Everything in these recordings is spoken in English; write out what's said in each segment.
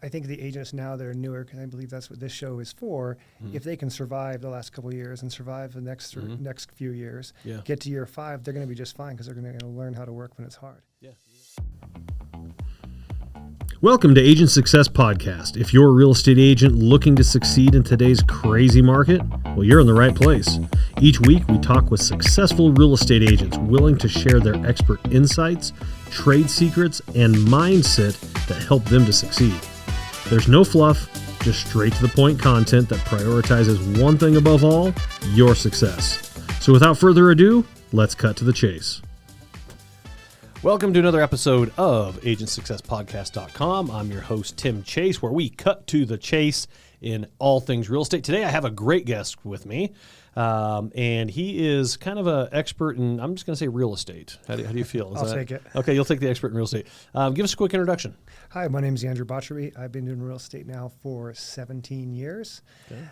I think the agents now that are newer, and I believe that's what this show is for, if they can survive the last couple of years and survive the next next few years, get to year 5, they're going to be just fine because they're going to learn how to work when it's hard. Yeah. Welcome to Agent Success Podcast. If you're a real estate agent looking to succeed in today's crazy market, well, you're in the right place. Each week, we talk with successful real estate agents willing to share their expert insights, trade secrets, and mindset that help them to succeed. There's no fluff, just straight to the point content that prioritizes one thing above all, your success. So without further ado, let's cut to the chase. Welcome to another episode of AgentSuccessPodcast.com. I'm your host, Tim Chase, where we cut to the chase in all things real estate. Today, I have a great guest with me, and he is kind of an expert in, I'm just going to say real estate. How do you feel? I'll take it. Okay, you'll take the expert in real estate. Give us a quick introduction. Hi, my name is Andrew Botcherby. I've been doing real estate now for 17 years. Okay.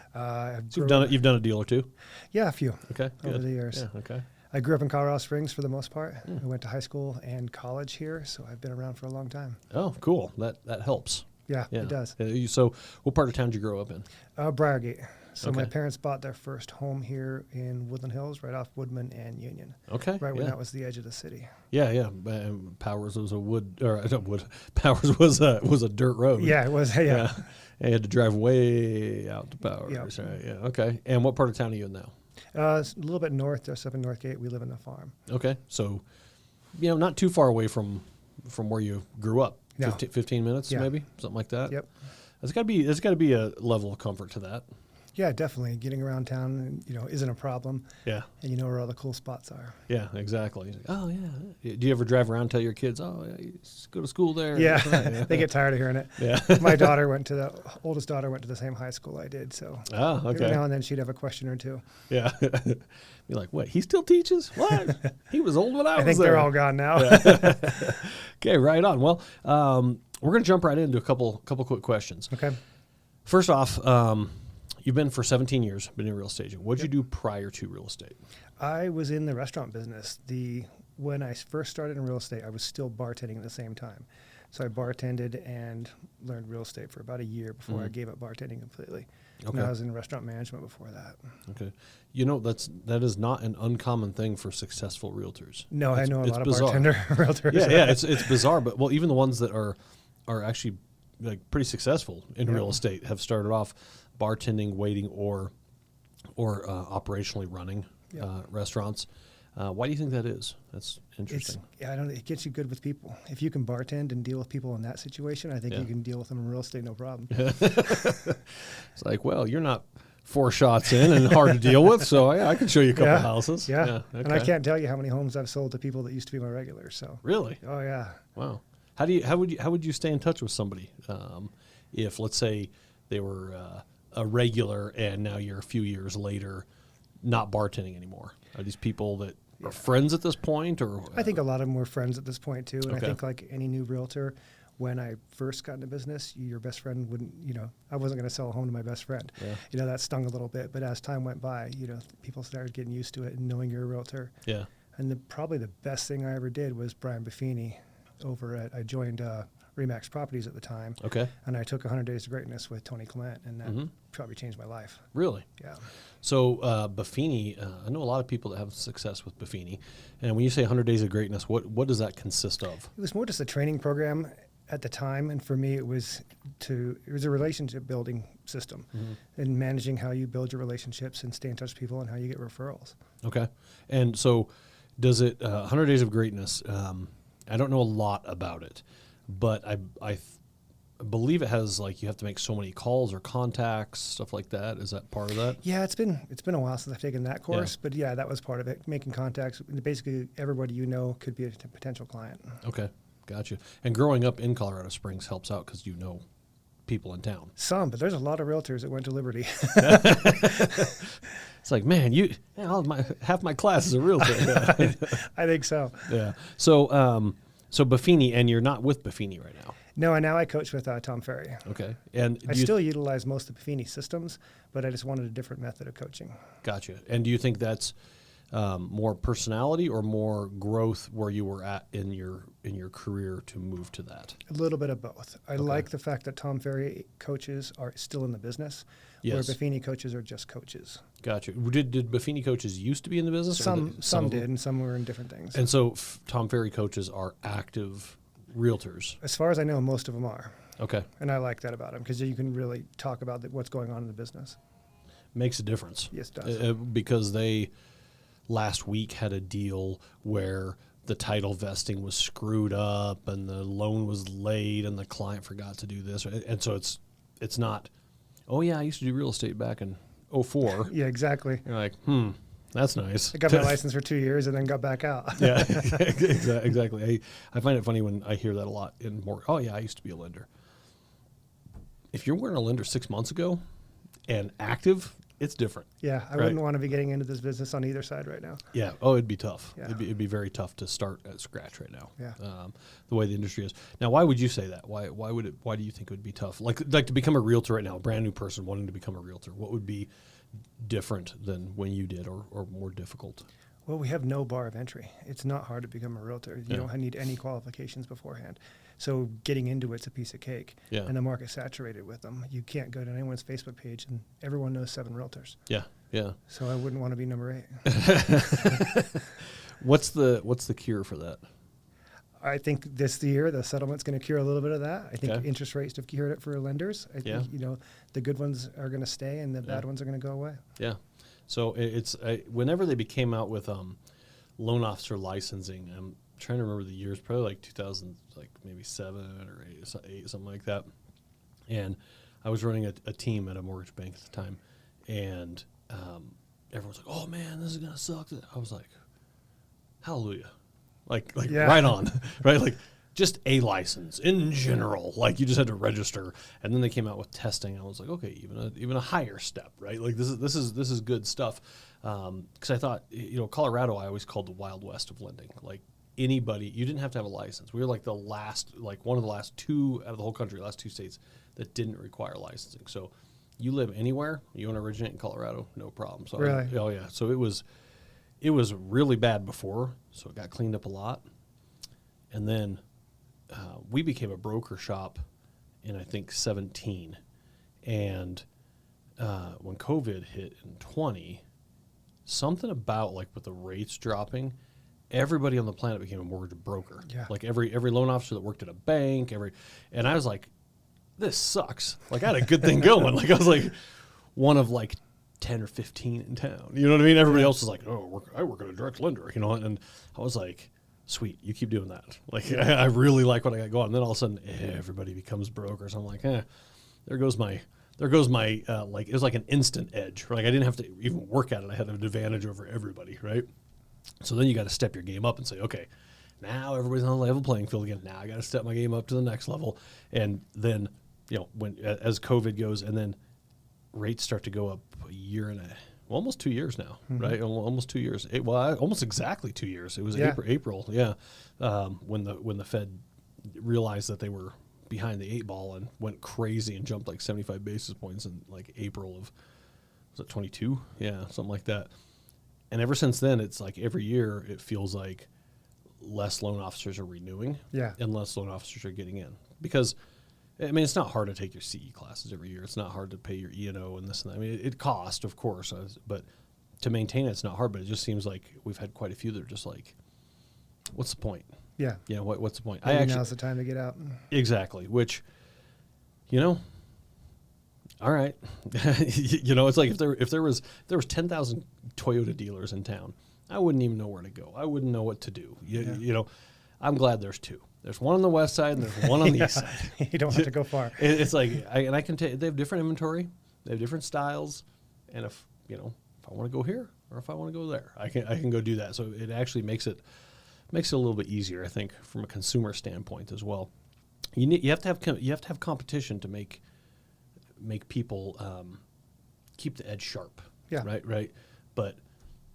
So you've done a deal or two? Yeah, a few. Okay, over good. the years. Yeah, okay. I grew up in Colorado Springs for the most part. I went to high school and college here, so I've been around for a long time. Oh, cool. That helps. Yeah, it does. So what part of town did you grow up in? Briargate. So Okay. my parents bought their first home here in Woodland Hills, right off Woodman and Union. Okay. Right when that was the edge of the city. Yeah. Powers was Powers was a dirt road. Yeah, it was. Yeah. And you had to drive way out to Powers. Yep. Right. Yeah. Okay. And what part of town are you in now? A little bit north, just up in Northgate. We live in a farm. Okay. So, not too far away from where you grew up. No. 15 minutes, maybe something like that. Yep. There's got to be a level of comfort to that. Yeah, definitely. Getting around town, isn't a problem. Yeah. And you know where all the cool spots are. Yeah, exactly. Oh, yeah. Do you ever drive around and tell your kids, oh, yeah, you go to school there? Yeah, they get tired of hearing it. Yeah. My oldest daughter went to the same high school I did, so every now and then she'd have a question or two. Yeah. You're like, what, he still teaches? What? He was old when I was there. I think they're all gone now. Yeah. Okay, right on. Well, we're going to jump right into a couple quick questions. Okay. First off, you've been for 17 years, been a real estate agent. What did you do prior to real estate? I was in the restaurant business. When I first started in real estate, I was still bartending at the same time. So I bartended and learned real estate for about a year before I gave up bartending completely. Okay. And I was in restaurant management before that. Okay. That is not an uncommon thing for successful realtors. No, I know a lot of bizarre. bartender realtors. Yeah, it's bizarre, but even the ones that are actually like pretty successful in real estate have started off bartending, waiting, or operationally running restaurants. Why do you think that is? That's interesting. It gets you good with people. If you can bartend and deal with people in that situation, I think you can deal with them in real estate, no problem. It's like, well, you're not 4 shots in and hard to deal with, so I can show you a couple houses. Yeah. Okay. And I can't tell you how many homes I've sold to people that used to be my regulars. So really? Oh yeah. Wow. How would you stay in touch with somebody if, let's say, they were a regular and now you're a few years later not bartending anymore? Are these people that are friends at this point, or I think a lot of them were friends at this point too. And Okay. I think like any new realtor, when I first got into business, your best friend wouldn't, I wasn't going to sell a home to my best friend. Yeah. That stung a little bit. But as time went by, people started getting used to it and knowing you're a realtor. Yeah. And probably the best thing I ever did was Brian Buffini I joined Remax Properties at the time. Okay. And I took 100 Days of Greatness with Tony Clement, and that probably changed my life. Really? Yeah. So Buffini, I know a lot of people that have success with Buffini. And when you say 100 Days of Greatness, what does that consist of? It was more just a training program at the time, and for me it was a relationship building system and managing how you build your relationships and stay in touch with people and how you get referrals. Okay. And so does it 100 Days of Greatness, I don't know a lot about it, but I believe it has, like, you have to make so many calls or contacts, stuff like that. Is that part of that? Yeah, it's been a while since I've taken that course, but yeah, that was part of it. Making contacts, basically everybody could be a potential client. Okay, gotcha. And growing up in Colorado Springs helps out because you know people in town. Some, but there's a lot of realtors that went to Liberty. It's like, man, half my class is a realtor. I think so. Yeah. So Buffini, and you're not with Buffini right now. No, and now I coach with Tom Ferry. Okay. And I still utilize most of Buffini systems, but I just wanted a different method of coaching. Gotcha. And do you think that's more personality or more growth where you were at in your career to move to that? A little bit of both. I like the fact that Tom Ferry coaches are still in the business, where Yes. Buffini coaches are just coaches. Gotcha. Did Buffini coaches used to be in the business? Some did, and some were in different things. And so Tom Ferry coaches are active realtors. As far as I know, most of them are. Okay. And I like that about them because you can really talk about what's going on in the business. Makes a difference. Yes, it does. Because they last week had a deal where the title vesting was screwed up and the loan was late and the client forgot to do this. And so it's not, oh, yeah, I used to do real estate back in 2004. Yeah, exactly. You're like, that's nice. I got my license for 2 years and then got back out. Yeah, exactly. I find it funny when I hear that a lot in more, oh, yeah, I used to be a lender. If you're wearing a lender 6 months ago and active, it's different. Yeah, I wouldn't want to be getting into this business on either side right now. Yeah. Oh, it'd be tough. Yeah. It'd be very tough to start at scratch right now. Yeah. The way the industry is now. Why would you say that? Why do you think it would be tough? Like to become a realtor right now, a brand new person wanting to become a realtor. What would be different than when you did, or more difficult? Well, we have no bar of entry. It's not hard to become a realtor. You don't need any qualifications beforehand. So getting into it's a piece of cake. Yeah. And the market's saturated with them. You can't go to anyone's Facebook page and everyone knows 7 realtors. Yeah. Yeah. So I wouldn't want to be number 8. What's the cure for that? I think this year the settlement's going to cure a little bit of that. I think Okay. interest rates have cured it for lenders. I think the good ones are going to stay and the bad ones are going to go away. Yeah. So it's whenever they came out with loan officer licensing, I'm trying to remember the years, probably like 2000, like maybe 7 or 8, something like that. And I was running a team at a mortgage bank at the time, and everyone's like, "Oh man, this is gonna suck." I was like, "Hallelujah!" Like right on, right? Like just a license in general. Like you just had to register, and then they came out with testing. I was like, okay, even a higher step, right? Like this is good stuff. Because I thought, Colorado, I always called the Wild West of lending. Like anybody, you didn't have to have a license. We were like one of the last 2 out of the whole country, last 2 states that didn't require licensing. So you live anywhere, you want to originate in Colorado, no problem. So Really? Oh yeah. So it was really bad before, so it got cleaned up a lot, and then we became a broker shop in I think 17, and when COVID hit in 20, something about like with the rates dropping, everybody on the planet became a mortgage broker. Yeah. Like every loan officer that worked at a bank, and I was like, this sucks. Like I had a good thing going. Like I was like one of like 10 or 15 in town. You know what I mean? Everybody else was like, oh, I work at a direct lender, and I was like, sweet, you keep doing that. Like I really like what I got going. And then all of a sudden everybody becomes brokers. I'm like, there goes my like, it was like an instant edge. Like I didn't have to even work at it. I had an advantage over everybody, right? So then you got to step your game up and say, okay, now everybody's on a level playing field again. Now I got to step my game up to the next level. And then, when as COVID goes, and then rates start to go up a year and almost 2 years now, right? Almost 2 years. Almost exactly 2 years. It was April, when the Fed realized that they were behind the 8 ball and went crazy and jumped like 75 basis points in like April of, was it 22? Yeah, something like that. And ever since then, it's like every year it feels like less loan officers are renewing, and less loan officers are getting in. Because, I mean, it's not hard to take your CE classes every year. It's not hard to pay your E&O and this and that. I mean, it costs, of course, but to maintain it's not hard. But it just seems like we've had quite a few that are just like, what's the point? Yeah. Yeah. What's the point? Now's the time to get out. Exactly. Which, all right. It's like if there was 10,000 Toyota dealers in town, I wouldn't even know where to go. I wouldn't know what to do. I'm glad there's 2. There's one on the west side and there's one on the east side. You don't have to go far. It's like, I can tell they have different inventory, they have different styles, and if I want to go here or if I want to go there, I can go do that. So it actually makes it a little bit easier, I think, from a consumer standpoint as well. You have to have competition to make people keep the edge sharp. Yeah. Right. But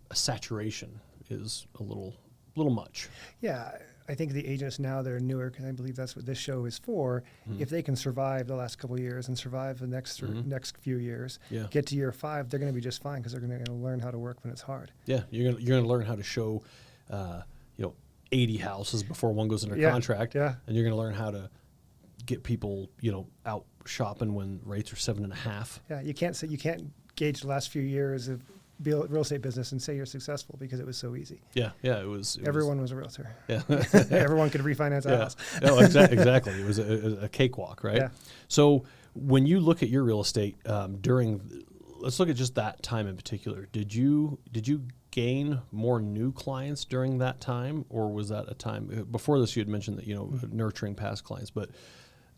a saturation is a little much. Yeah, I think the agents now that are newer, and I believe that's what this show is for, if they can survive the last couple of years and survive the next few years, get to year 5, they're going to be just fine because they're going to learn how to work when it's hard. Yeah, you're going to learn how to show, 80 houses before one goes under contract, and you're going to learn how to get people, out shopping when rates are 7.5. Yeah, you can't gauge the last few years of real estate business and say you're successful because it was so easy. Yeah, it was. Everyone was a realtor. Yeah, everyone could refinance a house. No, exactly. It was a cakewalk, right? Yeah. So when you look at your real estate let's look at just that time in particular. Did you gain more new clients during that time, or was that a time before this? You had mentioned that nurturing past clients, but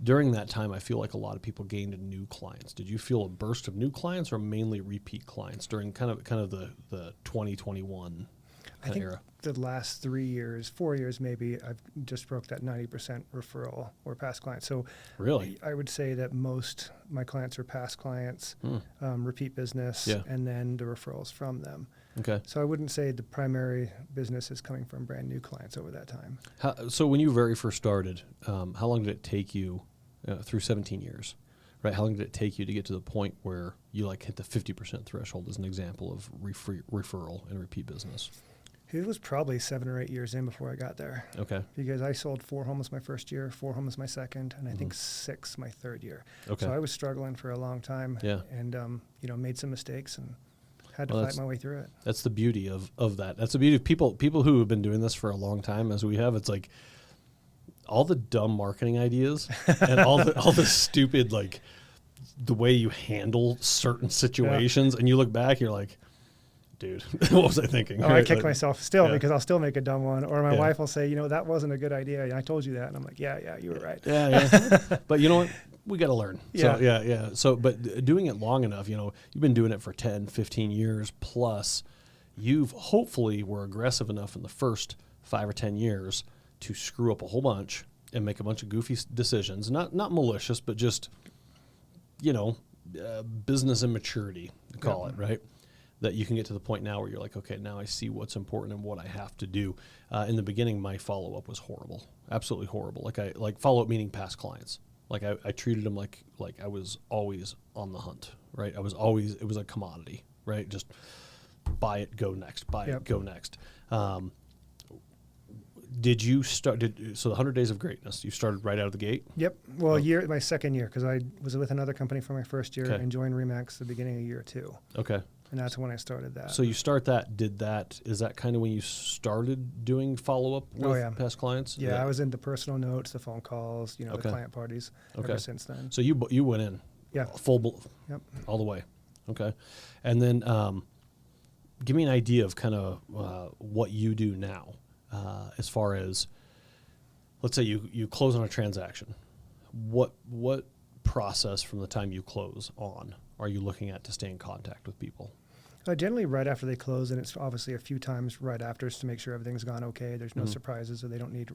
during that time, I feel like a lot of people gained new clients. Did you feel a burst of new clients or mainly repeat clients during kind of the 2021 I think era? The last 3 years, 4 years maybe, I've just broke that 90% referral or past clients. So really, I would say that most my clients are past clients, repeat business, and then the referrals from them. Okay. So I wouldn't say the primary business is coming from brand new clients over that time. So when you very first started, how long did it take you through 17 years? Right? How long did it take you to get to the point where you hit the 50% threshold as an example of referral and repeat business? It was probably 7 or 8 years in before I got there. Okay. Because I sold 4 homes my first year, 4 homes my second, and I think 6 my third year. Okay. So I was struggling for a long time. Yeah. And made some mistakes and had to fight my way through it. That's the beauty of that. That's the beauty of people who have been doing this for a long time, as we have. It's like all the dumb marketing ideas and all the stupid, the way you handle certain situations, and you look back, you're like, dude, what was I thinking? I kick myself still because I'll still make a dumb one. Or my wife will say, that wasn't a good idea. And I told you that. And I'm like, yeah, you were right. Yeah. But you know what? We got to learn. Yeah. So, yeah. So, but doing it long enough, you've been doing it for 10, 15 years plus. You've hopefully were aggressive enough in the first 5 or 10 years to screw up a whole bunch and make a bunch of goofy decisions. Not malicious, but just, business immaturity, call it, right? That you can get to the point now where you're like, okay, now I see what's important and what I have to do. In the beginning, my follow-up was horrible, absolutely horrible. Follow-up meaning past clients. I treated them like I was always on the hunt, right? It was a commodity, right? Just buy it, go next, go next. Did you start, so the 100 Days of Greatness, you started right out of the gate? Yep. Well, my second year, because I was with another company for my first year and joined Remax the beginning of year 2. Okay. And that's when I started that. So you start that, is that kind of when you started doing follow-up with past clients? Yeah, I was into personal notes, the phone calls, the client parties ever since then. So you went in all the way. Okay. And then give me an idea of kind of what you do now as far as, let's say you close on a transaction. What process from the time you close on are you looking at to stay in contact with people? Generally right after they close, and it's obviously a few times right after just to make sure everything's gone okay. There's no surprises, or they don't need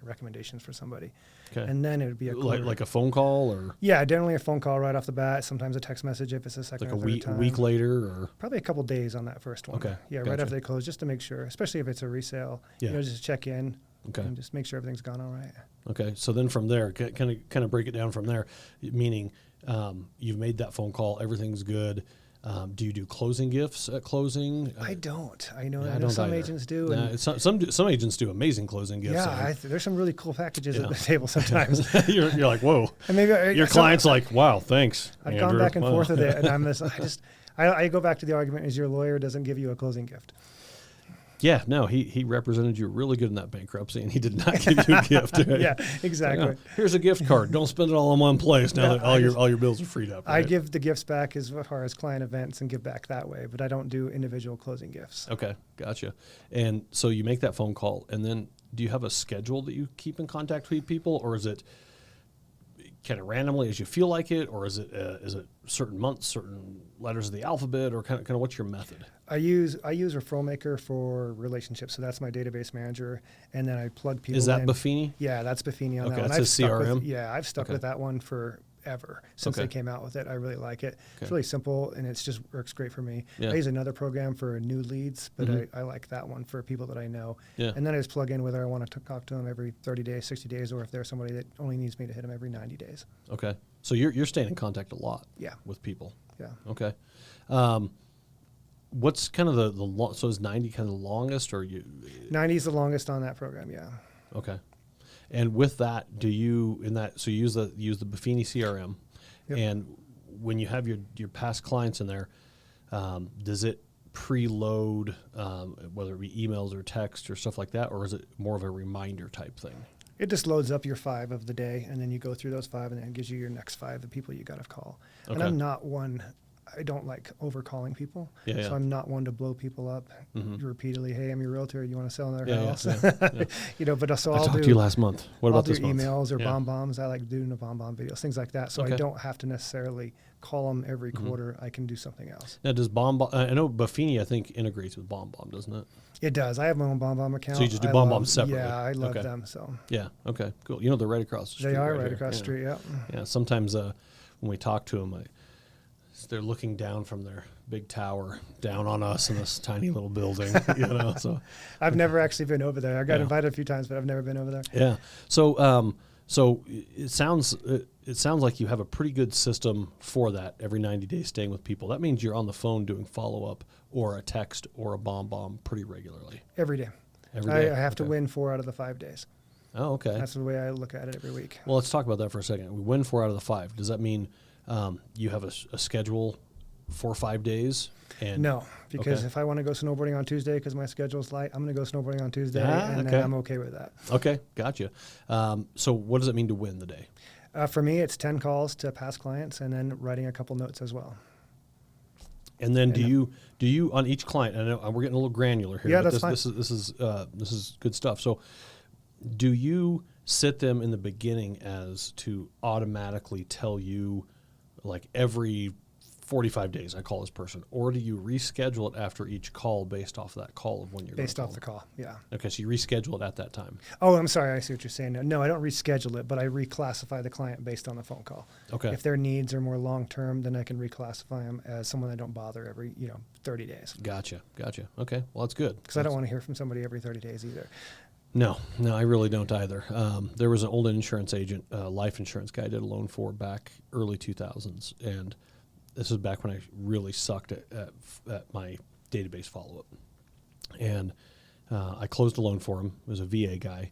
recommendations for somebody. Okay. And then it would be like a phone call, or generally a phone call right off the bat. Sometimes a text message if it's a second or third time. A week later, or probably a couple days on that first one. Okay. Yeah, gotcha. right after they close, just to make sure, especially if it's a resale. Just check in. Okay. And just make sure everything's gone all right. Okay. So then from there, kind of break it down from there, meaning you've made that phone call, everything's good. Do you do closing gifts at closing? I don't. I know some agents do. Some agents do amazing closing gifts. Yeah, there's some really cool packages at the table sometimes. you're like, whoa. And maybe your client's like, wow, thanks. I've Andrew. gone back and forth with it, and I go back to the argument: is your lawyer doesn't give you a closing gift? Yeah, no, he represented you really good in that bankruptcy, and he did not give you a gift. Right? Yeah, exactly. Here's a gift card. Don't spend it all in one place. Now that all your bills are freed up. Right? I give the gifts back as far as client events and give back that way, but I don't do individual closing gifts. Okay, gotcha. And so you make that phone call, and then do you have a schedule that you keep in contact with people, or is it kind of randomly as you feel like it, or is it certain months, certain letters of the alphabet, or kind of what's your method? I use Referral Maker for relationships, so that's my database manager, and then I plug people. Is that in. Buffini? Yeah, that's Buffini on that one. That's a CRM. I've stuck with that one forever since Okay. they came out with it. I really like it. Okay. It's really simple, and it's just works great for me. Yeah. I use another program for new leads, but Mhm. I like that one for people that I know. Yeah. And then I just plug in whether I want to talk to them every 30 days, 60 days, or if there's somebody that only needs me to hit them every 90 days. Okay. So you're staying in contact a lot. Yeah. With people. Yeah. Okay. What's kind of the so is 90 kind of the longest, or you? 90 is the longest on that program. Yeah. Okay. And with that, do you so you use the Buffini CRM, Yep. and when you have your past clients in there, does it preload whether it be emails or text or stuff like that, or is it more of a reminder type thing? It just loads up your 5 of the day, and then you go through those 5, and then it gives you your next 5 of people you got to call. And Okay. I'm not one. I don't like over calling people, Yeah, so yeah. I'm not one to blow people up repeatedly. Hey, I'm your realtor. You want to sell another Yeah, house? yeah. You know, but so I I'll talked do to you last month. What I'll about do this month? emails or Yeah. bombs. I like doing the bomb videos, things like that. So Okay. I don't have to necessarily call them every quarter. I can do something else. Now, does I know Buffini, I think, integrates with BombBomb, doesn't it? It does. I have my own bomb account. So you just do I BombBomb love- separately? Yeah, I love Okay. them. So Yeah. Okay. Cool. You know, they're right across the street. they are right here. across the Yeah. street. Yeah. Yeah. Sometimes when we talk to them, they're looking down from their big tower down on us in this tiny little building. You know. So I've never actually been over there. I got Yeah. invited a few times, but I've never been over there. yeah. So it sounds like you have a pretty good system for that. Every 90 days, staying with people. That means you're on the phone doing follow up or a text or a bomb pretty regularly. Every day. Every day. I have to Okay. win 4 out of the 5 days. Oh, okay. That's the way I look at it every week. Well, let's talk about that for a second. We win 4 out of the 5. Does that mean you have a schedule for 5 days? And No, because Okay. if I want to go snowboarding on Tuesday because my schedule's light, I'm going to go snowboarding on Tuesday, and okay. then I'm okay with that. Okay, gotcha. So what does it mean to win the day? For me, it's 10 calls to past clients and then writing a couple notes as well. And then do you on each client? I know we're getting a little granular here. Yeah, but that's fine. This is good stuff. So, do you sit them in the beginning as to automatically tell you, like every 45 days, I call this person, or do you reschedule it after each call based off that call of when you're Based gonna off the call, yeah. Okay, so you reschedule it at that time. Oh, I'm sorry. I see what you're saying. No, I don't reschedule it, but I reclassify the client based on the phone call. Okay. If their needs are more long-term, then I can reclassify them as someone I don't bother every, 30 days. Gotcha. Okay, well that's good. Because I don't want to hear from somebody every 30 days either. No, I really don't either. There was an old insurance agent, life insurance guy I did a loan for back early 2000s, and this was back when I really sucked at my database follow-up. And I closed a loan for him. It was a VA guy,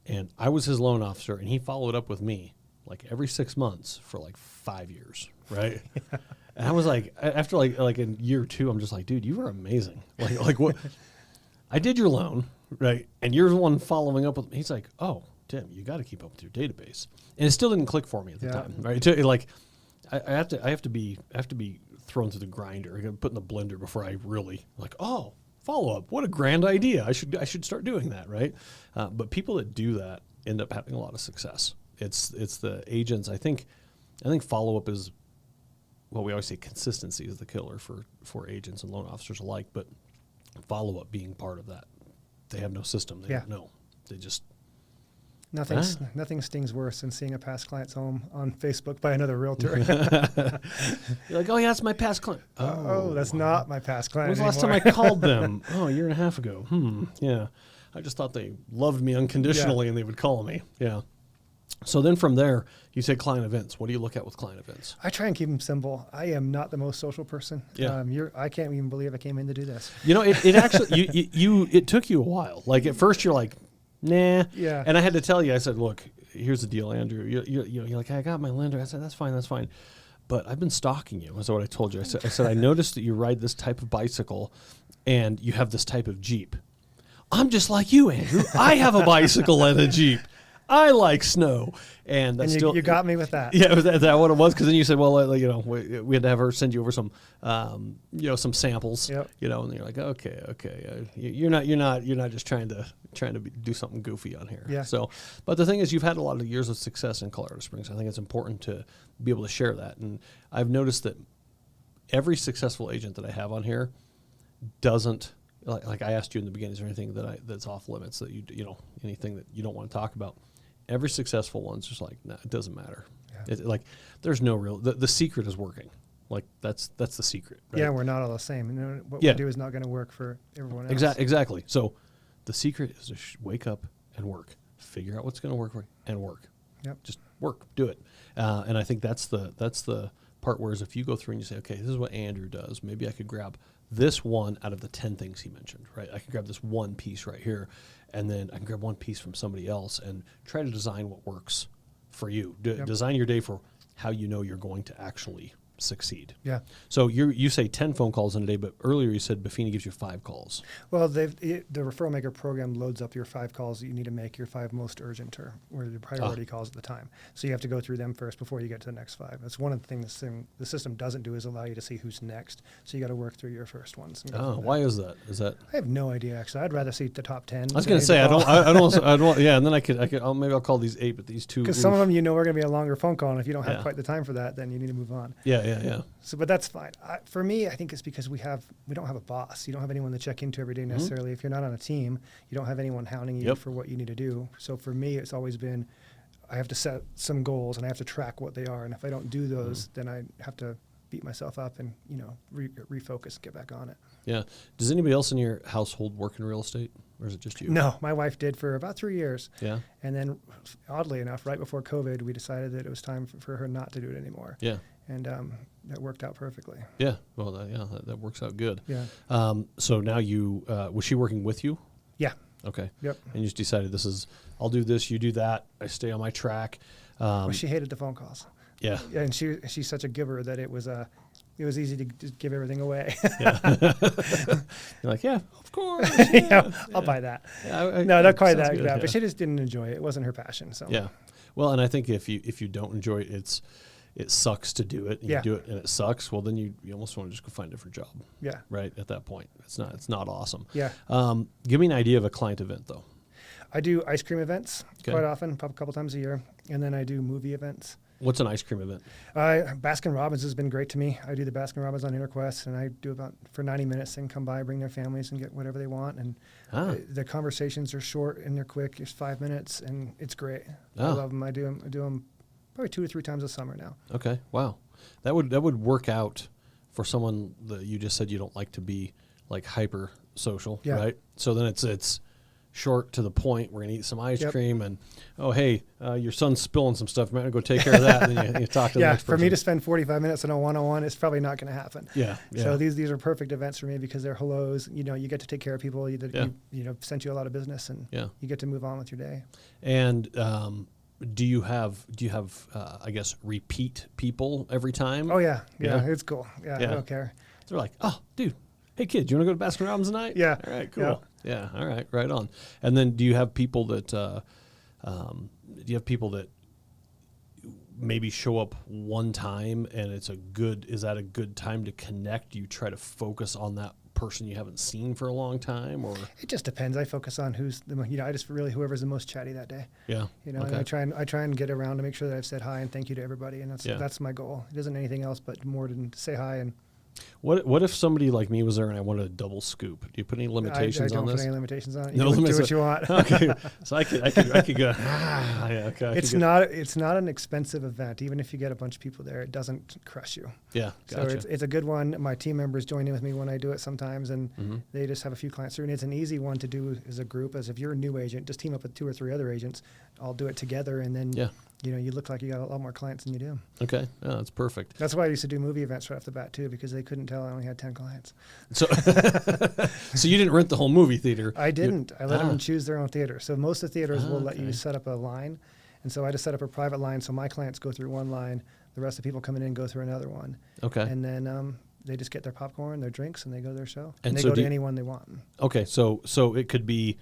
and I was his loan officer, and he followed up with me like every 6 months for like 5 years, right? And I was like, after like in year 2, I'm just like, dude, you were amazing. Like what? I did your loan, right? And you're the one following up with me. He's like, oh, Tim, you got to keep up with your database. And it still didn't click for me at the Yeah. time, right? Like, I have to be thrown through the grinder, I got put in the blender before I really like, oh, follow up. What a grand idea. I should start doing that, right? But people that do that end up having a lot of success. It's the agents. I think follow up is, well, we always say consistency is the killer for agents and loan officers alike, but follow up being part of that. They have no system. They Yeah. don't know. They just Nothing stings worse than seeing a past client's home on Facebook by another realtor. You're like, oh yeah, that's my past client. Oh, that's not my past client When was the last time I called them? Oh, a year and a half ago. Yeah. I just thought they loved me unconditionally and they would call me. Yeah. So then from there, you said client events. What do you look at with client events? I try and keep them simple. I am not the most social person. Yeah. I can't even believe I came in to do this. You know, it actually, it took you a while. Like at first you're like, nah. Yeah. And I had to tell you, I said, look, here's the deal, Andrew. You're like, I got my lender. I said, that's fine. But I've been stalking you. Is what I told you. I said, I noticed that you ride this type of bicycle and you have this type of Jeep. I'm just like you, Andrew. I have a bicycle and a Jeep. I like snow. And that's And you got me with that. Yeah, was that what it was? Because then you said, well, we had to have her send you over some, some samples. Yep. And you're like, okay, you're not just trying to do something goofy on here. Yeah. So, but the thing is, you've had a lot of years of success in Colorado Springs. I think it's important to be able to share that. And I've noticed that every successful agent that I have on here doesn't. Like I asked you in the beginning, is there anything that's off limits that anything that you don't want to talk about? Every successful one's just like, nah, it doesn't matter. Yeah. Like there's no real, the secret is working. Like that's the secret. Right? Yeah, we're not all the same. What we do is not going to work for everyone else. Exactly. So the secret is to wake up and work, figure out what's going to work for you and work. Yep. Just work, do it. And I think that's the part. Whereas if you go through and you say, okay, this is what Andrew does, maybe I could grab this one out of the 10 things he mentioned, right? I could grab this one piece right here, and then I can grab one piece from somebody else and try to design what works for you. Design your day for how you know you're going to actually succeed. Yeah. So you say 10 phone calls in a day, but earlier you said Buffini gives you 5 calls. Well, the referral maker program loads up your 5 calls that you need to make, your 5 most urgent or your priority calls at the time. So you have to go through them first before you get to the next 5. That's one of the things the system doesn't do, is allow you to see who's next. So you got to work through your first ones. Why is that? I have no idea, actually. I'd rather see the top 10. I was going to say, I don't, yeah, and then maybe I'll call these 8, but these 2. Because some of them, are going to be a longer phone call, and if you don't have quite the time for that, then you need to move on. Yeah. So, but that's fine. For me, I think it's because we don't have a boss. You don't have anyone to check into every day necessarily. If you're not on a team, you don't have anyone hounding you for what you need to do. So for me, it's always been, I have to set some goals and I have to track what they are. And if I don't do those, then I have to beat myself up and, refocus and get back on it. Yeah. Does anybody else in your household work in real estate, or is it just you? No, my wife did for about 3 years. Yeah. And then oddly enough, right before COVID, we decided that it was time for her not to do it anymore. Yeah. And that worked out perfectly. Yeah. Well, that works out good. Yeah. So now was she working with you? Yeah. Okay. Yep. And you just decided I'll do this, you do that, I stay on my track. Well, she hated the phone calls. Yeah. And she's such a giver that it was easy to just give everything away. Yeah. You're like, yeah, of course. Yeah, I'll buy that. Yeah, no, not quite that. Good, But she just didn't enjoy it. It wasn't her passion. So yeah. Well, and I think if you don't enjoy it, it sucks to do it. And you do it and it sucks. Well, then you almost want to just go find a different job. Yeah. Right at that point, it's not awesome. Yeah. Give me an idea of a client event though. I do ice cream events quite often, a couple times a year, and then I do movie events. What's an ice cream event? Baskin Robbins has been great to me. I do the Baskin Robbins on InterQuest, and I do about for 90 minutes. They can come by, bring their families, and get whatever they want. And the conversations are short and they're quick. It's 5 minutes, and it's great. I love them. I do them probably 2 or 3 times a summer now. Okay, wow, that would work out for someone that you just said you don't like to be like hyper social, right? So then it's short to the point. We're gonna eat some ice cream, and hey, your son's spilling some stuff. I'm gonna go take care of that. And then you talk to the next person. For me to spend 45 minutes on a one-on-one, it's probably not going to happen. Yeah. So these are perfect events for me because they're hellos. You get to take care of people that sent you a lot of business, and you get to move on with your day. And do you have I guess repeat people every time? Oh yeah, it's cool. Yeah, I don't care. They're like, oh, dude, hey kid, do you want to go to Baskin Robbins tonight? Yeah. All right, cool. Yeah. All right, right on. And then do you have people that maybe show up one time and is that a good time to connect? Do you try to focus on that person you haven't seen for a long time, or? It just depends. I focus on I just really whoever's the most chatty that day. Yeah. And I try and get around to make sure that I've said hi and thank you to everybody, and that's my goal. It isn't anything else but more than to say hi. And what if somebody like me was there and I wanted a double scoop? Do you put any limitations on this? I don't put any limitations on it. No do what you want. Okay, so I could go. Okay. It's not an expensive event. Even if you get a bunch of people there, it doesn't crush you. Yeah, gotcha. So it's a good one. My team members join in with me when I do it sometimes, and they just have a few clients through. And it's an easy one to do as a group. As if you're a new agent, just team up with 2 or 3 other agents. I'll do it together, and then you look like you got a lot more clients than you do. Okay, that's perfect. That's why I used to do movie events right off the bat too, because they couldn't tell I only had 10 clients. So, so you didn't rent the whole movie theater? I didn't. I let them choose their own theater. So most of the theaters will let you set up a line, and so I just set up a private line. So my clients go through one line, the rest of the people coming in go through another one. Okay. And then they just get their popcorn, their drinks, and they go to their show. And they go to anyone they want. Okay, so it could be.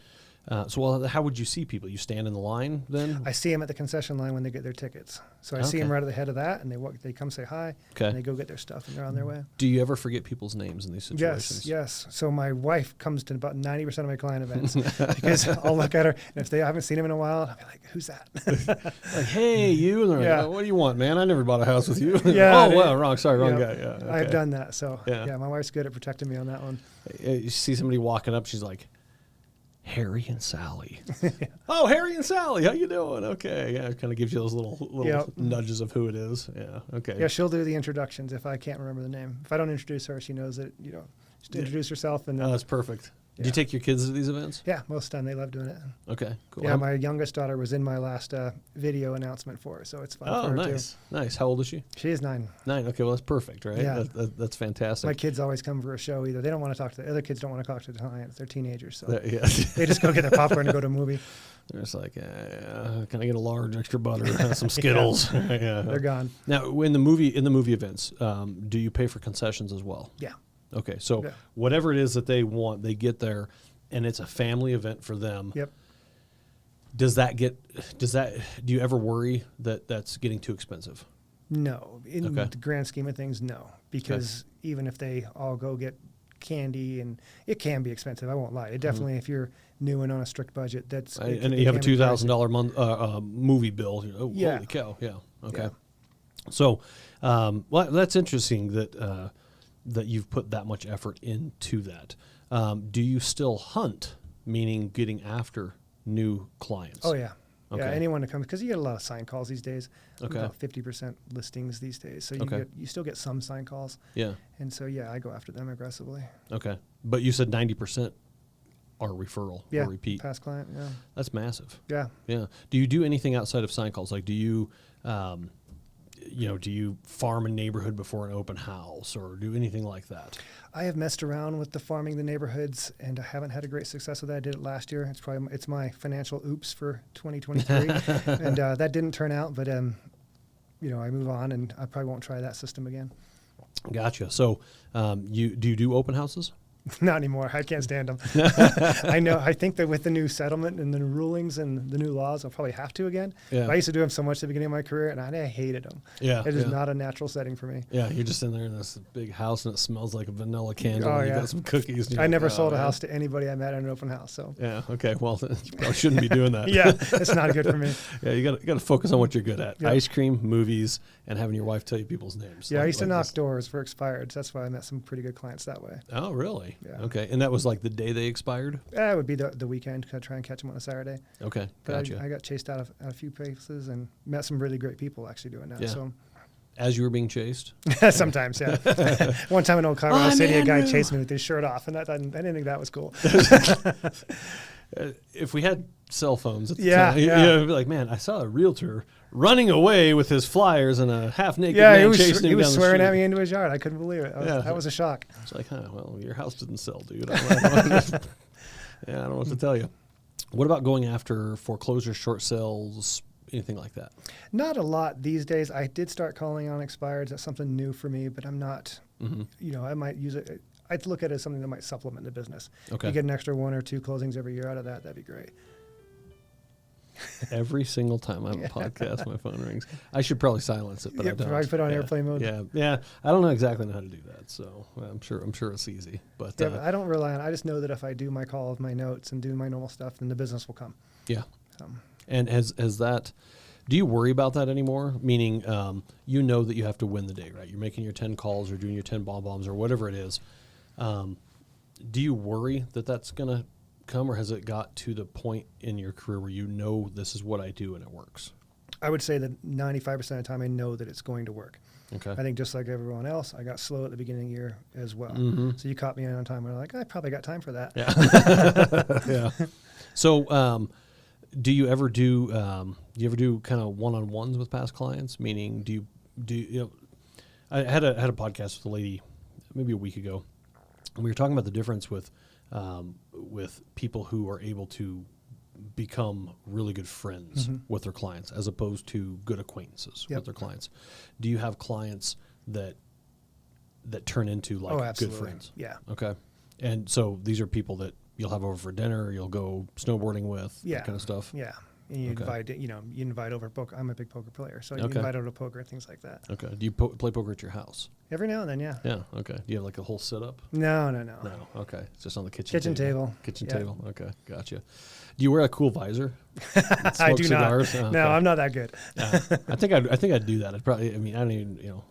How would you see people? You stand in the line then? I see them at the concession line when they get their tickets. So I see them right at the head of that, and they come say hi, and they go get their stuff, and they're on their way. Do you ever forget people's names in these situations? Yes. So my wife comes to about 90% of my client events because I'll look at her, and if I haven't seen him in a while, I'll be like, "Who's that?" Like, hey, you, and they're like, "What do you want, man? I never bought a house with you." Yeah. Wrong guy. Yeah, okay. I've done that. So my wife's good at protecting me on that one. You see somebody walking up, she's like, Harry and Sally. Oh, Harry and Sally, how you doing? Okay, yeah, it kind of gives you those little nudges of who it is. Yeah, okay. Yeah, she'll do the introductions if I can't remember the name. If I don't introduce her, she knows that, just introduce herself. And oh, that's perfect. Do you take your kids to these events? Yeah, most of the time they love doing it. Okay, cool. Yeah, my youngest daughter was in my last video announcement for her, so it's fun for her nice, nice. How old is she? She is 9. 9. Okay, well that's perfect, right? Yeah, that's fantastic. My kids always come for a show. Either they don't want to talk to the other kids, don't want to talk to the clients. They're teenagers, so they just go get their popcorn and go to a movie. They're just like, can I get a large extra butter, some Skittles? Yeah. They're gone. Now, in the movie events, do you pay for concessions as well? Yeah. Okay, so whatever it is that they want, they get there. And it's a family event for them. Yep. Do you ever worry that that's getting too expensive? No. In the grand scheme of things, no. Because even if they all go get candy, and it can be expensive, I won't lie. It definitely, if you're new and on a strict budget, that's... And you have a $2,000 movie bill. Holy cow. Yeah. Okay. Yeah. So, well, that's interesting that you've put that much effort into that. Do you still hunt, meaning getting after new clients? Oh, yeah. Okay. Yeah, anyone that comes, because you get a lot of sign calls these days. Okay. About 50% listings these days. So you still get some sign calls. Yeah. And so, I go after them aggressively. Okay. But you said 90% are referral or repeat. Past client, yeah. That's massive. Yeah. Yeah. Do you do anything outside of sign calls? Like, do you farm a neighborhood before an open house or do anything like that? I have messed around with the farming the neighborhoods, and I haven't had a great success with that. I did it last year. It's my financial oops for 2023, and that didn't turn out. But I move on, and I probably won't try that system again. Gotcha. So, do you do open houses? Not anymore. I can't stand them. I know. I think that with the new settlement and the new rulings and the new laws, I'll probably have to again. Yeah. But I used to do them so much at the beginning of my career, and I hated them. Yeah. It is not a natural setting for me. Yeah. You're just in there in this big house, and it smells like a vanilla candle. Oh, and you got some cookies. I never sold a house to anybody I met at an open house. So. Yeah. Okay. Well, you probably shouldn't be doing that. Yeah. It's not good for me. Yeah. You got to focus on what you're good at. Yep. Ice cream, movies, and having your wife tell you people's names. Yeah. I used to knock doors for expireds. That's why I met some pretty good clients that way. Oh, really? Yeah. Okay. And that was like the day they expired? Yeah, it would be the weekend. I'd try and catch them on a Saturday. Okay, but gotcha. I got chased out of a few places and met some really great people actually doing that. Yeah. So, as you were being chased? Sometimes, yeah. One time in old Colorado City, a guy chased me with his shirt off, and I didn't think that was cool. If we had cell phones at the time, you'd be like, man, I saw a realtor running away with his flyers and a half-naked man chasing him down the street. He was swearing at me into his yard. I couldn't believe it. That was a shock. It's like, well, your house didn't sell, dude. I don't know what to tell you. What about going after foreclosures, short sales, anything like that? Not a lot these days. I did start calling on expireds. That's something new for me, but I'm not, I might use it. I'd look at it as something that might supplement the business. Okay. You get an extra 1 or 2 closings every year out of that. That'd be great. Every single time I have a podcast, my phone rings. I should probably silence it, but I don't. Probably put it on airplane mode. Yeah. I don't know exactly how to do that, so I'm sure it's easy. But but I don't rely on. I just know that if I do my call with my notes and do my normal stuff, then the business will come. Yeah. And has that? Do you worry about that anymore? Meaning, you know that you have to win the day, right? You're making your 10 calls or doing your 10 bombs or whatever it is. Do you worry that that's gonna come, or has it got to the point in your career where you know this is what I do and it works? I would say that 95% of the time I know that it's going to work. Okay. I think just like everyone else, I got slow at the beginning of the year as well. So you caught me in on time when I'm like, I probably got time for that. Yeah. Yeah. So do you ever do kind of one-on-ones with past clients? Meaning, do you I had a podcast with a lady maybe a week ago, and we were talking about the difference with people who are able to become really good friends with their clients as opposed to good acquaintances with their clients. Do you have clients that turn into good friends? Yeah. Okay. And so these are people that you'll have over for dinner, you'll go snowboarding with, that kind of stuff? Yeah. And you invite over poker. I'm a big poker player, so you invite over to poker, things like that. Okay. Do you play poker at your house? Every now and then, yeah. Yeah. Okay. Do you have like a whole setup? No. No. Okay. It's just on the kitchen table. Kitchen table. Okay. Gotcha. Do you wear a cool visor? I do cigars? not. No, I'm not that good. I think I'd do that. I don't even know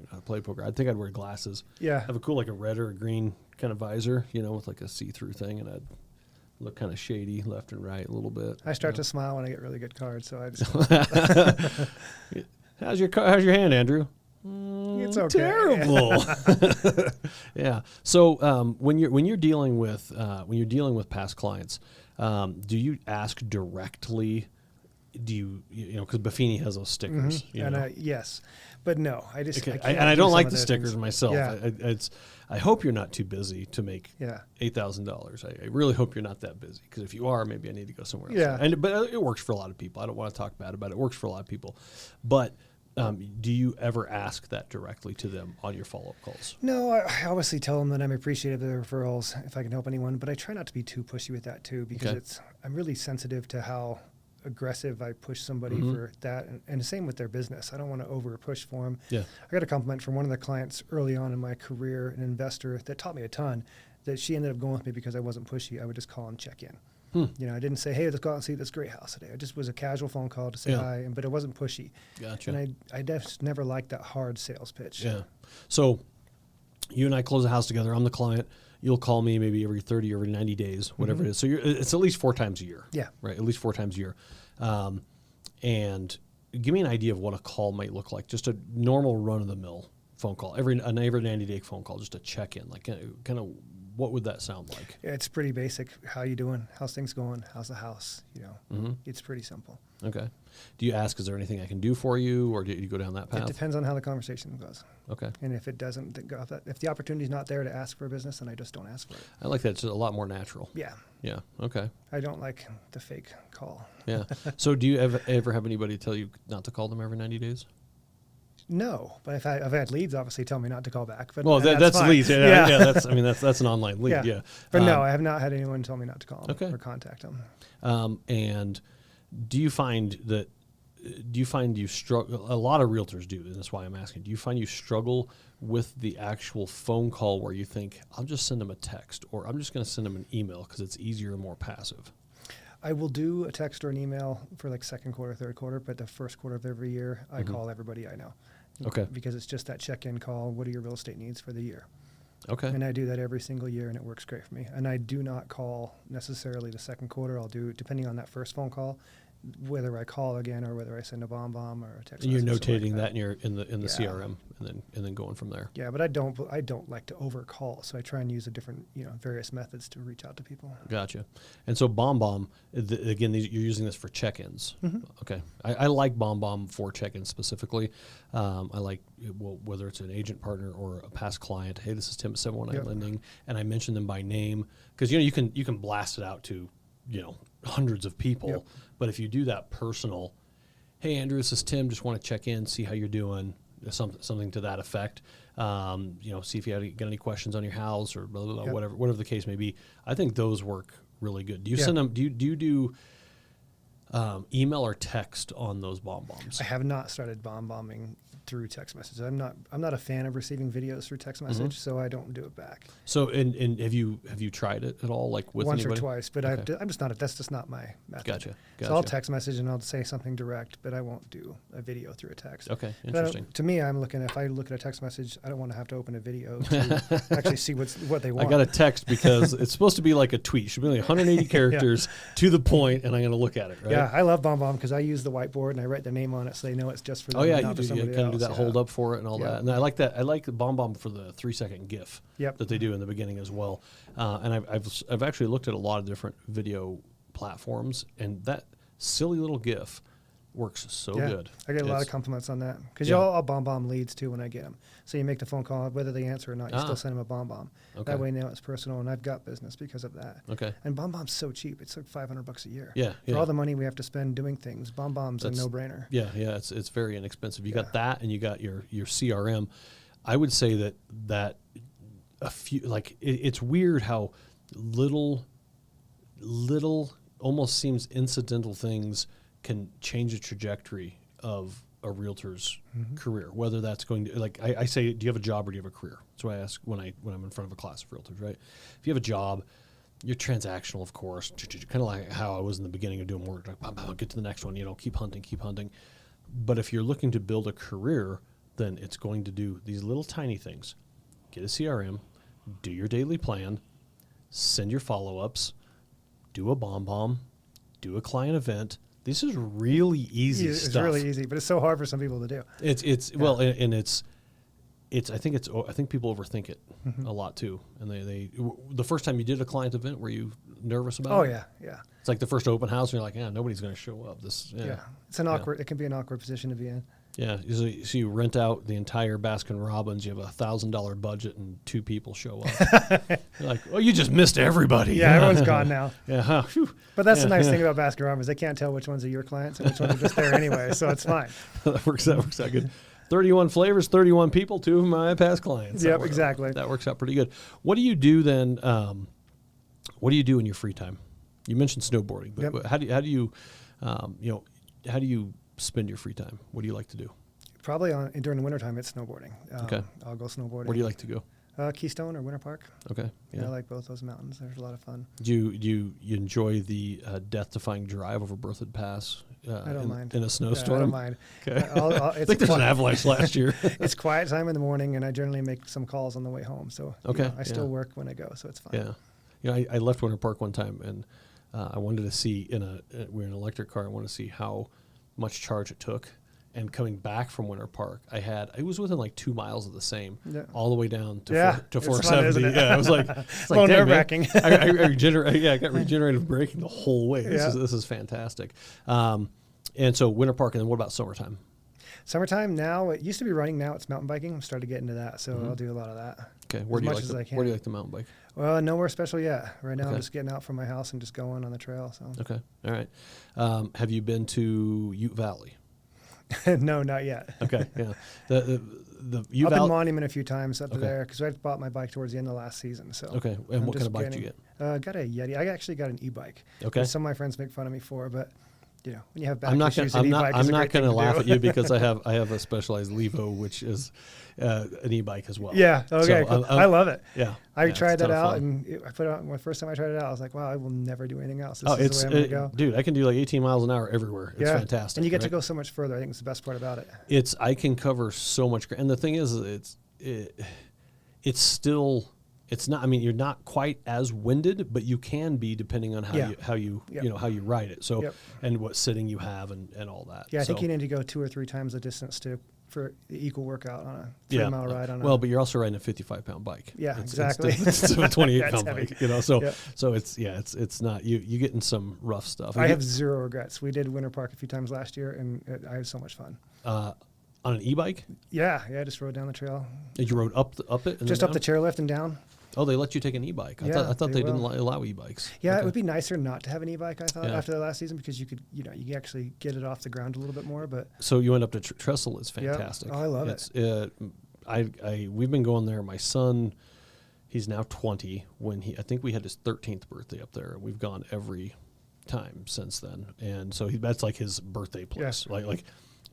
how to play poker. I think I'd wear glasses. Yeah. Have a cool, like a red or a green kind of visor, with like a see-through thing, and I'd look kind of shady left and right a little bit. I start to smile when I get really good cards, so I just How's your hand, Andrew? it's okay. Terrible. Yeah. So when you're dealing with past clients, do you ask directly? Do you because Buffini has those stickers? Yes, but no, I just Okay. I can't and I do don't some like of the those stickers things. myself. Yeah. I hope you're not too busy to make Yeah. $8,000. I really hope you're not that busy, because if you are, maybe I need to go somewhere else. Yeah. But it works for a lot of people. I don't want to talk bad about it. It works for a lot of people. But do you ever ask that directly to them on your follow-up calls? No, I obviously tell them that I'm appreciative of the referrals if I can help anyone, but I try not to be too pushy with that too, because I'm really sensitive to how aggressive I push somebody for that, and the same with their business. I don't want to over push for them. Yeah. I got a compliment from one of the clients early on in my career, an investor that taught me a ton, that she ended up going with me because I wasn't pushy. I would just call and check in. I didn't say, hey, let's go out and see this great house today. It just was a casual phone call to say hi, but it wasn't pushy. Gotcha. And I just never liked that hard sales pitch. Yeah. So you and I close a house together. I'm the client. You'll call me maybe every 30 or every 90 days, whatever it is. So it's at least 4 times a year. Yeah. Right. At least 4 times a year. And give me an idea of what a call might look like. Just a normal run-of-the-mill phone call, every 90-day phone call, just a check-in. Like kind of what would that sound like? Yeah, it's pretty basic. How you doing? How's things going? How's the house? It's pretty simple. Okay. Do you ask, is there anything I can do for you, or do you go down that path? It depends on how the conversation goes. Okay. And if it doesn't go, if the opportunity's not there to ask for a business, then I just don't ask for it. I like that. It's a lot more natural. Yeah. Yeah. Okay. I don't like the fake call. Yeah. So do you ever have anybody tell you not to call them every 90 days? No, but if I've had leads obviously tell me not to call back. But Well, that's fine. leads. Yeah. That's an online lead. Yeah. But no, I have not had anyone tell me not to call them or contact them. And do you find you struggle? A lot of realtors do, and that's why I'm asking. Do you find you struggle with the actual phone call where you think, I'll just send them a text, or I'm just going to send them an email because it's easier and more passive? I will do a text or an email for like second quarter, third quarter, but the first quarter of every year, I call everybody I know. Okay. Because it's just that check-in call. What are your real estate needs for the year? Okay. And I do that every single year, and it works great for me. And I do not call necessarily the second quarter. I'll do, depending on that first phone call, whether I call again or whether I send a bomb or a text. And you're message notating like that in the CRM, and then going from there. Yeah, but I don't like to over call, so I try and use a different various methods to reach out to people. Gotcha. And so BombBomb, again, you're using this for check-ins. Okay. I like BombBomb for check-ins specifically. I like, whether it's an agent partner or a past client. Hey, this is Tim at 719 Lending, and I mention them by name, because you can blast it out to hundreds of people. But if you do that personal, hey, Andrew, this is Tim, just want to check in, see how you're doing, something to that effect. See if you got any questions on your house, or blah, blah, blah, whatever the case may be. I think those work really good. Do you send them? Do you do email or text on those bombs? I have not started bombing through text messages. I'm not a fan of receiving videos through text message, so I don't do it back. So, and have you tried it at all, like with once anybody? or twice? But okay. I'm just not. That's just not my method. Gotcha. So I'll text message and I'll say something direct, but I won't do a video through a text. Okay, interesting. To me, if I look at a text message, I don't want to have to open a video to actually see what they want. I got a text because it's supposed to be like a tweet. It should be like 180 characters to the point, and I'm going to look at it. Right? Yeah, I love BombBomb because I use the whiteboard and I write their name on it, so they know it's just for them. Oh yeah, not you for somebody kind of do else. that hold up for it and all that. And I like that. I like the BombBomb for the 3-second GIF that they do in the beginning as well. And I've actually looked at a lot of different video platforms, and that silly little GIF works so good. I get a lot of compliments on that because I'll BombBomb leads too when I get them. So you make the phone call, whether they answer or not, you still send them a BombBomb. Okay. That way they know it's personal, and I've got business because of that. Okay. And BombBomb's so cheap; it's like $500 a year. Yeah. For all the money we have to spend doing things, BombBomb's a no-brainer. Yeah. It's very inexpensive. You got that, and you got your CRM. I would say that a few, like, it's weird how little almost seems incidental things can change the trajectory of a realtor's career, whether that's going to, like, I say, do you have a job or do you have a career? That's what I ask when I'm in front of a class of realtors, right? If you have a job, you're transactional, of course, kind of like how I was in the beginning of doing work, like, get to the next one, keep hunting. But if you're looking to build a career, then it's going to do these little tiny things. Get a CRM, do your daily plan, send your follow-ups, do a bomb, do a client event. This is really easy stuff. It's really easy, but it's so hard for some people to do. Well, and it's I think people overthink it a lot too. And they the first time you did a client event, were you nervous about it? Oh yeah. It's like the first open house, and you're like, yeah, nobody's going to show up. It's an awkward. It can be an awkward position to be in. Yeah, so you rent out the entire Baskin Robbins. You have $1,000 budget, and 2 people show up. You're like, oh, you just missed everybody. Yeah, everyone's gone now. Yeah, but that's the nice thing about Baskin Robbins. They can't tell which ones are your clients and which ones are just there anyway, so it's fine. That works out good. 31 flavors, 31 people, 2 of my past clients. Yep, exactly. That works out pretty good. What do you do then? What do you do in your free time? You mentioned snowboarding, but how do you spend your free time? What do you like to do? Probably during the wintertime, it's snowboarding. Okay. I'll go snowboarding. Where do you like to go? Keystone or Winter Park. Okay. Yeah, I like both those mountains. There's a lot of fun. Do you enjoy the death-defying drive over Berthoud Pass? I don't mind. In a snowstorm? I don't mind. Okay. I think there's an avalanche last year. It's quiet time in the morning, and I generally make some calls on the way home. So I still work when I go, so it's fine. Yeah. I left Winter Park one time, and I wanted to see we were in an electric car. I wanted to see how much charge it took. And coming back from Winter Park, it was within like 2 miles of the same, all the way down to 470. Fun, yeah, it was like, it's well, nerve-wracking. I got regenerative braking the whole way. This is fantastic. And so Winter Park, and then what about summertime? Summertime now, it used to be running. Now it's mountain biking. I'm starting to get into that, so I'll do a lot of that. Okay, where do you like the mountain bike? Well, nowhere special yet. Right now, I'm just getting out from my house and just going on the trail. So. Okay, all right. Have you been to Ute Valley? No, not yet. Okay, yeah. The I've been Monument a few times up there because I bought my bike towards the end of last season. So okay, and what kind of bike did you get? Got a Yeti. I actually got an e-bike. Okay. Some of my friends make fun of me for, but when you have back I'm not issues, gonna, an e-bike I'm not going to laugh do. at you because I have a Specialized Levo, which is an e-bike as well. Yeah. Okay. So, cool. I love it. Yeah. I tried that out, and I put it on. The first time I tried it out, I was like, "Wow, I will never do anything else. This is the way I'm going to go." Dude, I can do like 18 miles an hour everywhere. It's fantastic. And you get to go so much further. I think it's the best part about it. I can cover so much. And the thing is, it's still. It's not. I mean, you're not quite as winded, but you can be depending on how you ride it. So and what sitting you have and all that. Yeah, I think you need to go 2 or 3 times the distance for the equal workout on a 3-mile ride on. Well, but you're also riding a 55-pound bike. Yeah, exactly. It's a 28-pound bike. So so it's not you getting some rough stuff. I have zero regrets. We did Winter Park a few times last year, and I had so much fun. On an e-bike? Yeah, I just rode down the trail. You rode up it? And just up the chairlift and down. Oh, they let you take an e-bike. I thought they didn't allow e-bikes. Yeah, it would be nicer not to have an e-bike, I thought, after the last season, because you could, you actually get it off the ground a little bit more. But so you went up to Trestle is fantastic. Oh, I love it. We've been going there. My son, he's now 20. I think we had his 13th birthday up there. We've gone every time since then, and so that's like his birthday place. Yeah. Like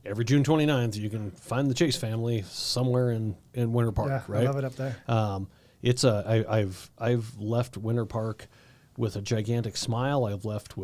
every June 29th, you can find the Chase family somewhere in Winter Park. Right? I love it up there. I've left Winter Park with a gigantic smile. I've left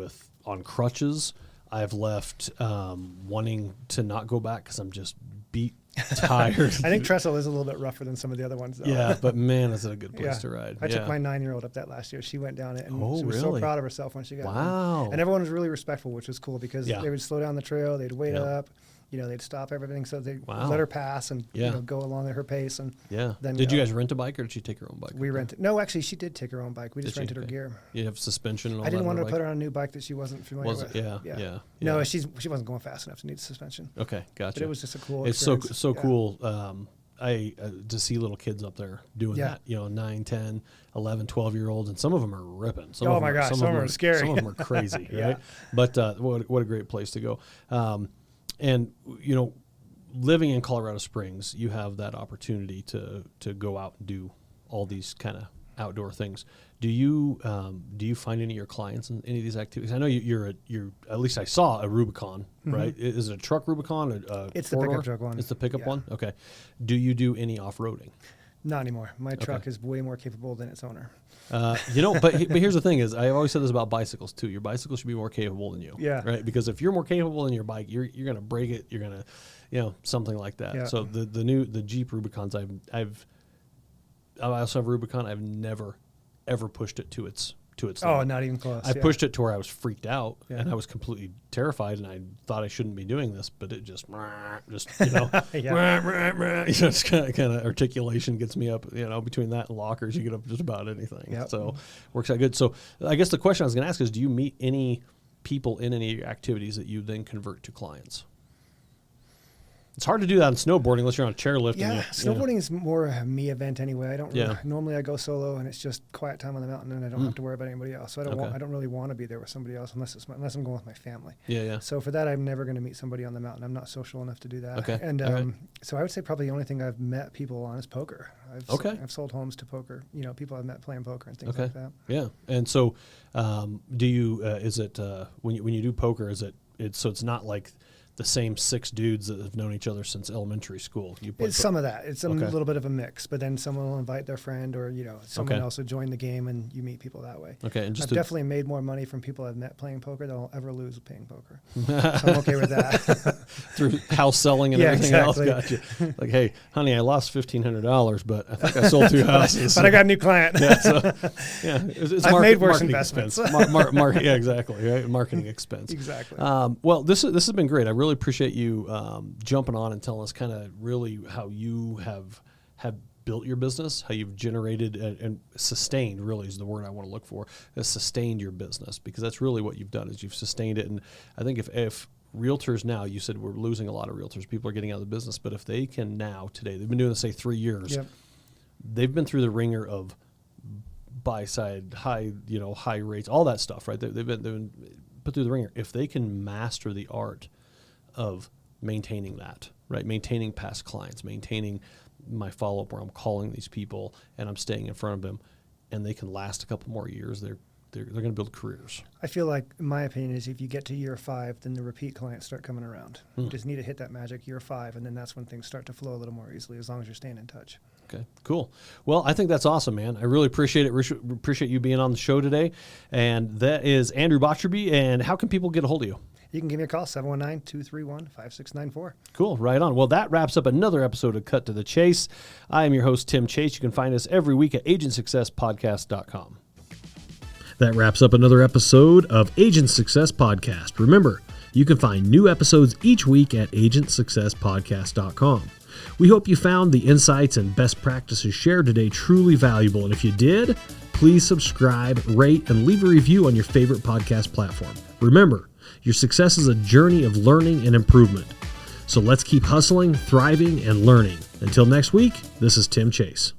on crutches. I've left wanting to not go back because I'm just beat, tired. I think Trestle is a little bit rougher than some of the other ones, though. Yeah, but man, is it a good place to ride. I took my 9-year-old up that last year. She went down it, and she was so proud of herself when she got it. And everyone was really respectful, which was cool because they would slow down the trail. They'd wait up. They'd stop everything, so they let her pass and go along at her pace. And then did you guys rent a bike, or did she take her own bike? We rented. No, actually, she did take her own bike. We just rented her gear. You have suspension and all that? I didn't want her to put her on a new bike that she wasn't familiar with. Yeah. No, she wasn't going fast enough to need suspension. Okay, gotcha. But it was just a cool experience. It's so cool. To see little kids up there doing that, 9, 10, 11, 12-year-olds, and some of them are ripping. Some of them are scary. Some of them are crazy, right? But what a great place to go. And, living in Colorado Springs, you have that opportunity to go out and do all these kind of outdoor things. Do you find any of your clients in any of these activities? I know you're at least I saw a Rubicon, right? Is it a truck Rubicon? It's the pickup truck one. It's the pickup one? Okay. Do you do any off-roading? Not anymore. My truck is way more capable than its owner. But here's the thing is, I've always said this about bicycles too. Your bicycle should be more capable than you. Yeah. Right? Because if you're more capable than your bike, you're going to break it. You're going to, something like that. Yeah. So the Jeep Rubicons, I also have a Rubicon. I've never ever pushed it to its to its Oh, limit. not even close. I pushed it to where I was freaked out Yeah. and I was completely terrified and I thought I shouldn't be doing this, but it just Yeah. just kind of articulation gets me up, between that and lockers, you get up just about anything. Yep. So works out good. So I guess the question I was going to ask is, do you meet any people in any of your activities that you then convert to clients? It's hard to do that on snowboarding unless you're on a chairlift. Yeah, snowboarding is more a me event anyway. I don't. Yeah. Normally, I go solo, and it's just quiet time on the mountain, and I don't have to worry about anybody else. So I don't really want to be there with somebody else unless I'm going with my family. Yeah. So for that, I'm never going to meet somebody on the mountain. I'm not social enough to do that. Okay. And All right. so I would say probably the only thing I've met people on is poker. I've sold homes to poker. People I've met playing poker and things like that. Yeah. And so, do you? Is it when you do poker? Is it's not like the same 6 dudes that have known each other since elementary school? It's some of that. It's a little bit of a mix, but then someone will invite their friend or, someone else will join the game and you meet people that way. Okay. And I've definitely made more money from people I've met playing poker than I'll ever lose playing poker. So I'm okay with that. Through house selling and everything else. Gotcha. Like, hey, honey, I lost $1,500, but I think I sold 2 houses. But I got a new client. It's I've made worse investments. Yeah, exactly. Right. Marketing expense. Exactly. Well, this has been great. I really appreciate you jumping on and telling us kind of really how you have built your business, how you've generated and sustained, really is the word I want to look for, has sustained your business, because that's really what you've done is you've sustained it. And I think if realtors now, you said we're losing a lot of realtors, people are getting out of the business, but if they can now today, they've been doing this, say 3 years, they've been through the ringer of buy side, high rates, all that stuff, right? They've been put through the ringer. If they can master the art of maintaining that, right? Maintaining past clients, maintaining my follow-up where I'm calling these people and I'm staying in front of them, and they can last a couple more years, they're going to build careers. I feel like, my opinion is, if you get to year 5, then the repeat clients start coming around. You just need to hit that magic year 5, and then that's when things start to flow a little more easily, as long as you're staying in touch. Okay, cool. Well, I think that's awesome, man. I really appreciate it. Appreciate you being on the show today. And that is Andrew Botcherby. And how can people get a hold of you? You can give me a call, 719-231-5694. Cool, right on. Well, that wraps up another episode of Cut to the Chase. I am your host, Tim Chase. You can find us every week at agentsuccesspodcast.com. That wraps up another episode of Agent Success Podcast. Remember, you can find new episodes each week at agentsuccesspodcast.com. We hope you found the insights and best practices shared today truly valuable. And if you did, please subscribe, rate, and leave a review on your favorite podcast platform. Remember, your success is a journey of learning and improvement. So let's keep hustling, thriving, and learning. Until next week, this is Tim Chase.